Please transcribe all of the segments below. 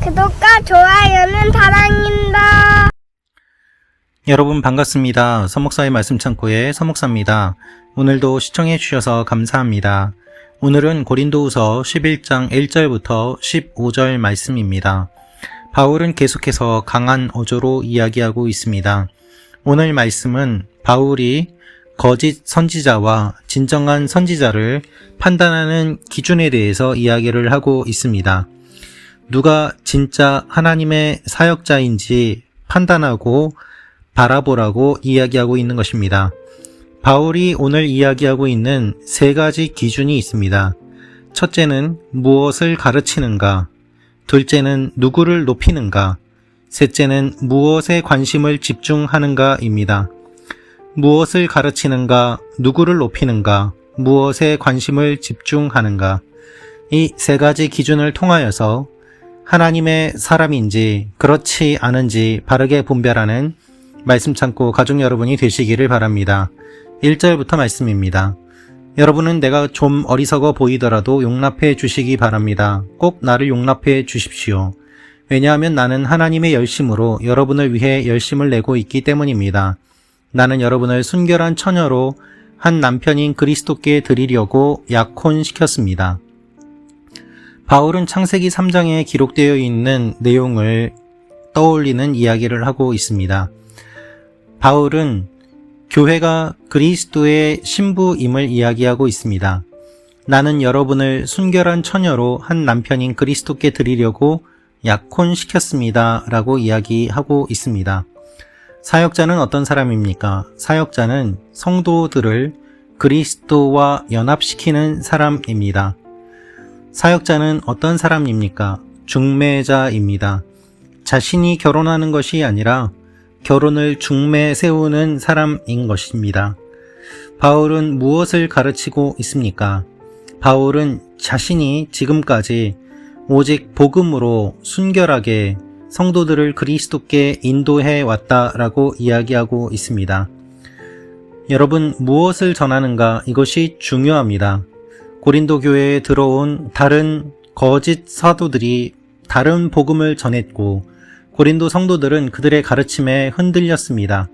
구독과 좋아요는 사랑입니다. 여러분 반갑습니다. 서목사의 말씀 창고의 서목사입니다. 오늘도 시청해 주셔서 감사합니다. 오늘은 고린도후서 11장 1절부터 15절 말씀입니다. 바울은 계속해서 강한 어조로 이야기하고 있습니다. 오늘 말씀은 바울이 거짓 선지자와 진정한 선지자를 판단하는 기준에 대해서 이야기를 하고 있습니다. 누가 진짜 하나님의 사역자인지 판단하고 바라보라고 이야기하고 있는 것입니다. 바울이 오늘 이야기하고 있는 세 가지 기준이 있습니다. 첫째는 무엇을 가르치는가, 둘째는 누구를 높이는가, 셋째는 무엇에 관심을 집중하는가입니다. 무엇을 가르치는가, 누구를 높이는가, 무엇에 관심을 집중하는가, 이 세 가지 기준을 통하여서 하나님의 사람인지 그렇지 않은지 바르게 분별하는 말씀 창고 가족 여러분이 되시기를 바랍니다. 1절부터 말씀입니다. 여러분은 내가 좀 어리석어 보이더라도 용납해 주시기 바랍니다. 꼭 나를 용납해 주십시오. 왜냐하면 나는 하나님의 열심으로 여러분을 위해 열심을 내고 있기 때문입니다. 나는 여러분을 순결한 처녀로 한 남편인 그리스도께 드리려고 약혼시켰습니다. 바울은 창세기 3장에 기록되어 있는 내용을 떠올리는 이야기를 하고 있습니다. 바울은 교회가 그리스도의 신부임을 이야기하고 있습니다. 나는 여러분을 순결한 처녀로 한 남편인 그리스도께 드리려고 약혼시켰습니다. 라고 이야기하고 있습니다. 사역자는 어떤 사람입니까? 사역자는 성도들을 그리스도와 연합시키는 사람입니다. 사역자는 어떤 사람입니까? 중매자입니다. 자신이 결혼하는 것이 아니라 결혼을 중매 세우는 사람인 것입니다. 바울은 무엇을 가르치고 있습니까? 바울은 자신이 지금까지 오직 복음으로 순결하게 성도들을 그리스도께 인도해 왔다라고 이야기하고 있습니다. 여러분, 무엇을 전하는가? 이것이 중요합니다. 고린도 교회에 들어온 다른 거짓 사도들이 다른 복음을 전했고 고린도 성도들은 그들의 가르침에 흔들렸습니다.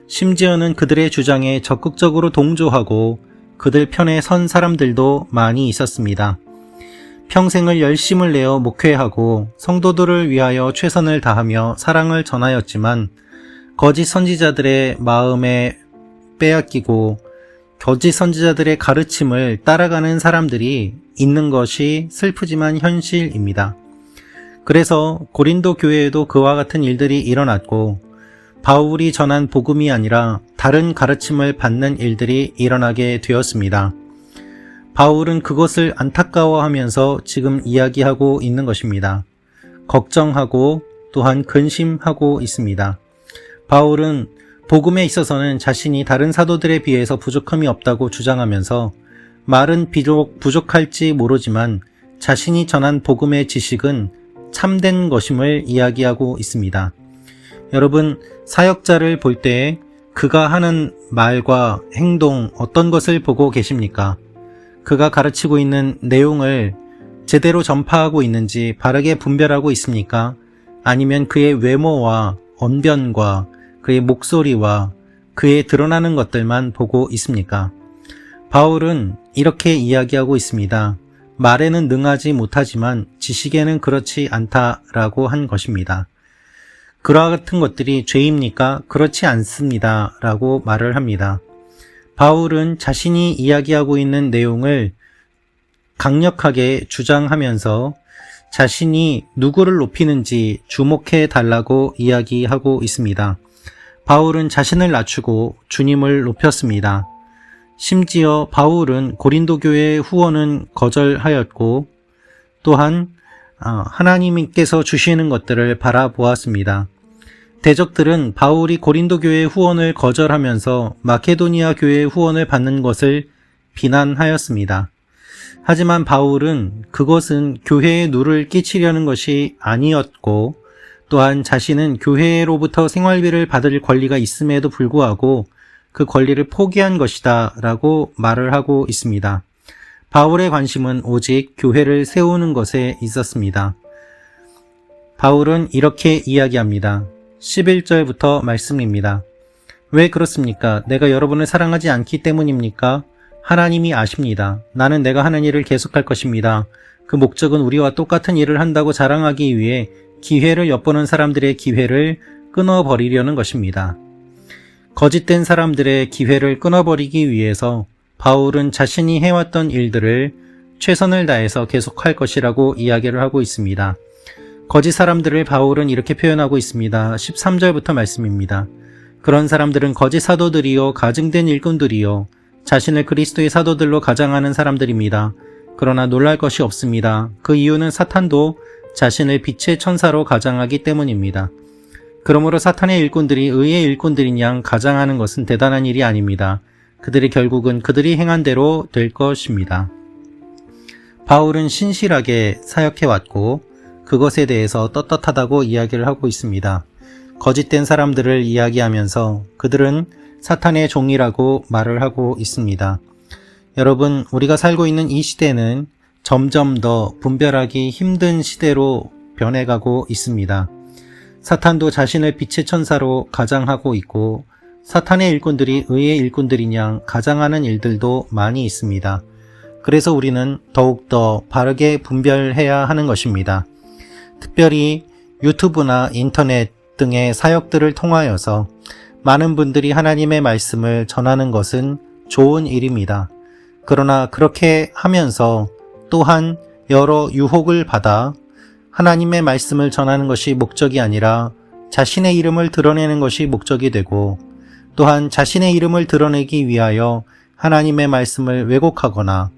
심지어는 그들의 주장에 적극적으로 동조하고 그들 편에 선 사람들도 많이 있었습니다. 평생을 열심을 내어 목회하고 성도들을 위하여 최선을 다하며 사랑을 전하였지만 거짓 선지자들의 마음에 빼앗기고 거짓 선지자들의 가르침을 따라가는 사람들이 있는 것이 슬프지만 현실입니다. 그래서 고린도 교회에도 그와 같은 일들이 일어났고 바울이 전한 복음이 아니라 다른 가르침을 받는 일들이 일어나게 되었습니다. 바울은 그것을 안타까워하면서 지금 이야기하고 있는 것입니다. 걱정하고 또한 근심하고 있습니다. 바울은 복음에 있어서는 자신이 다른 사도들에 비해서 부족함이 없다고 주장하면서 말은 비록 부족할지 모르지만 자신이 전한 복음의 지식은 참된 것임을 이야기하고 있습니다. 여러분, 사역자를 볼 때 그가 하는 말과 행동 어떤 것을 보고 계십니까? 그가 가르치고 있는 내용을 제대로 전파하고 있는지 바르게 분별하고 있습니까? 아니면 그의 외모와 언변과 그의 목소리와 그의 드러나는 것들만 보고 있습니까? 바울은 이렇게 이야기하고 있습니다. 말에는 능하지 못하지만 지식에는 그렇지 않다라고 한 것입니다. 그와 같은 것들이 죄입니까? 그렇지 않습니다. 라고 말을 합니다. 바울은 자신이 이야기하고 있는 내용을 강력하게 주장하면서 자신이 누구를 높이는지 주목해 달라고 이야기하고 있습니다. 바울은 자신을 낮추고 주님을 높였습니다. 심지어 바울은 고린도 교회의 후원은 거절하였고 또한 하나님께서 주시는 것들을 바라보았습니다. 대적들은 바울이 고린도 교회의 후원을 거절하면서 마케도니아 교회의 후원을 받는 것을 비난하였습니다. 하지만 바울은 그것은 교회에 누를 끼치려는 것이 아니었고 또한 자신은 교회로부터 생활비를 받을 권리가 있음에도 불구하고 그 권리를 포기한 것이다 라고 말을 하고 있습니다. 바울의 관심은 오직 교회를 세우는 것에 있었습니다. 바울은 이렇게 이야기합니다. 11절부터 말씀입니다. 왜 그렇습니까? 내가 여러분을 사랑하지 않기 때문입니까? 하나님이 아십니다. 나는 내가 하는 일을 계속할 것입니다. 그 목적은 우리와 똑같은 일을 한다고 자랑하기 위해 기회를 엿보는 사람들의 기회를 끊어버리려는 것입니다. 거짓된 사람들의 기회를 끊어버리기 위해서 바울은 자신이 해왔던 일들을 최선을 다해서 계속할 것이라고 이야기를 하고 있습니다. 거짓 사람들을 바울은 이렇게 표현하고 있습니다. 13절부터 말씀입니다. 그런 사람들은 거짓 사도들이요 가증된 일꾼들이요 자신을 그리스도의 사도들로 가장하는 사람들입니다. 그러나 놀랄 것이 없습니다. 그 이유는 사탄도 자신을 빛의 천사로 가장하기 때문입니다. 그러므로 사탄의 일꾼들이 의의 일꾼들인 양 가장하는 것은 대단한 일이 아닙니다. 그들이 결국은 그들이 행한 대로 될 것입니다. 바울은 신실하게 사역해왔고 그것에 대해서 떳떳하다고 이야기를 하고 있습니다. 거짓된 사람들을 이야기하면서 그들은 사탄의 종이라고 말을 하고 있습니다. 여러분, 우리가 살고 있는 이 시대는 점점 더 분별하기 힘든 시대로 변해가고 있습니다. 사탄도 자신을 빛의 천사로 가장하고 있고 사탄의 일꾼들이 의의 일꾼들인 양 가장하는 일들도 많이 있습니다. 그래서 우리는 더욱더 바르게 분별해야 하는 것입니다. 특별히 유튜브나 인터넷 등의 사역들을 통하여서 많은 분들이 하나님의 말씀을 전하는 것은 좋은 일입니다. 그러나 그렇게 하면서 또한 여러 유혹을 받아 하나님의 말씀을 전하는 것이 목적이 아니라 자신의 이름을 드러내는 것이 목적이 되고 또한 자신의 이름을 드러내기 위하여 하나님의 말씀을 왜곡하거나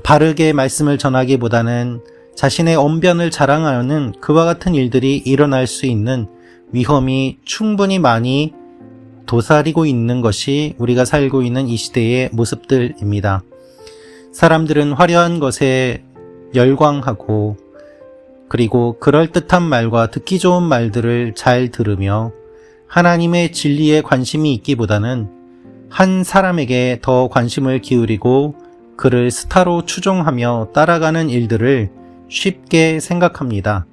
바르게 말씀을 전하기보다는 자신의 언변을 자랑하는 그와 같은 일들이 일어날 수 있는 위험이 충분히 많이 도사리고 있는 것이 우리가 살고 있는 이 시대의 모습들입니다. 사람들은 화려한 것에 열광하고 그리고 그럴듯한 말과 듣기 좋은 말들을 잘 들으며 하나님의 진리에 관심이 있기보다는 한 사람에게 더 관심을 기울이고 그를 스타로 추종하며 따라가는 일들을 쉽게 생각합니다.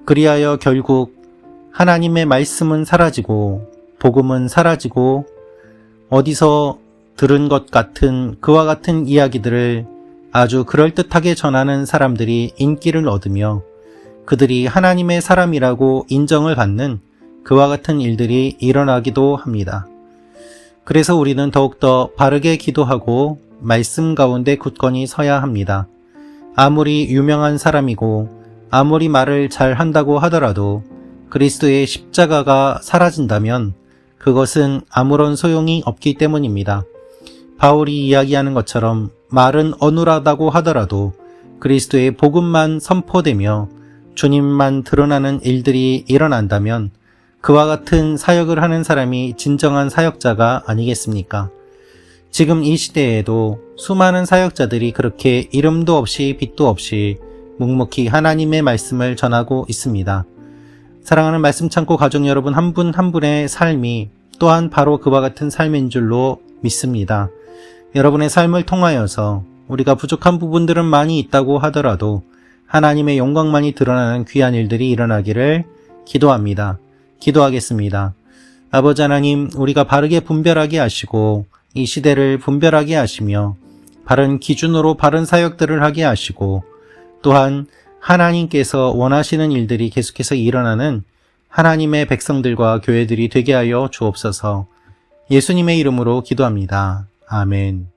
그리하여 결국 하나님의 말씀은 사라지고 복음은 사라지고 어디서 들은 것 같은 그와 같은 이야기들을 아주 그럴듯하게 전하는 사람들이 인기를 얻으며 그들이 하나님의 사람이라고 인정을 받는 그와 같은 일들이 일어나기도 합니다. 그래서 우리는 더욱더 바르게 기도하고 말씀 가운데 굳건히 서야 합니다. 아무리 유명한 사람이고 아무리 말을 잘 한다고 하더라도 그리스도의 십자가가 사라진다면 그것은 아무런 소용이 없기 때문입니다. 바울이 이야기하는 것처럼 말은 어눌하다고 하더라도 그리스도의 복음만 선포되며 주님만 드러나는 일들이 일어난다면 그와 같은 사역을 하는 사람이 진정한 사역자가 아니겠습니까? 지금 이 시대에도 수많은 사역자들이 그렇게 이름도 없이 빛도 없이 묵묵히 하나님의 말씀을 전하고 있습니다. 사랑하는 말씀 창고 가족 여러분 한 분 한 분의 삶이 또한 바로 그와 같은 삶인 줄로 믿습니다. 여러분의 삶을 통하여서 우리가 부족한 부분들은 많이 있다고 하더라도 하나님의 영광만이 드러나는 귀한 일들이 일어나기를 기도합니다. 기도하겠습니다. 아버지 하나님, 우리가 바르게 분별하게 하시고 이 시대를 분별하게 하시며 바른 기준으로 바른 사역들을 하게 하시고 또한 하나님께서 원하시는 일들이 계속해서 일어나는 하나님의 백성들과 교회들이 되게 하여 주옵소서. 예수님의 이름으로 기도합니다. 아멘.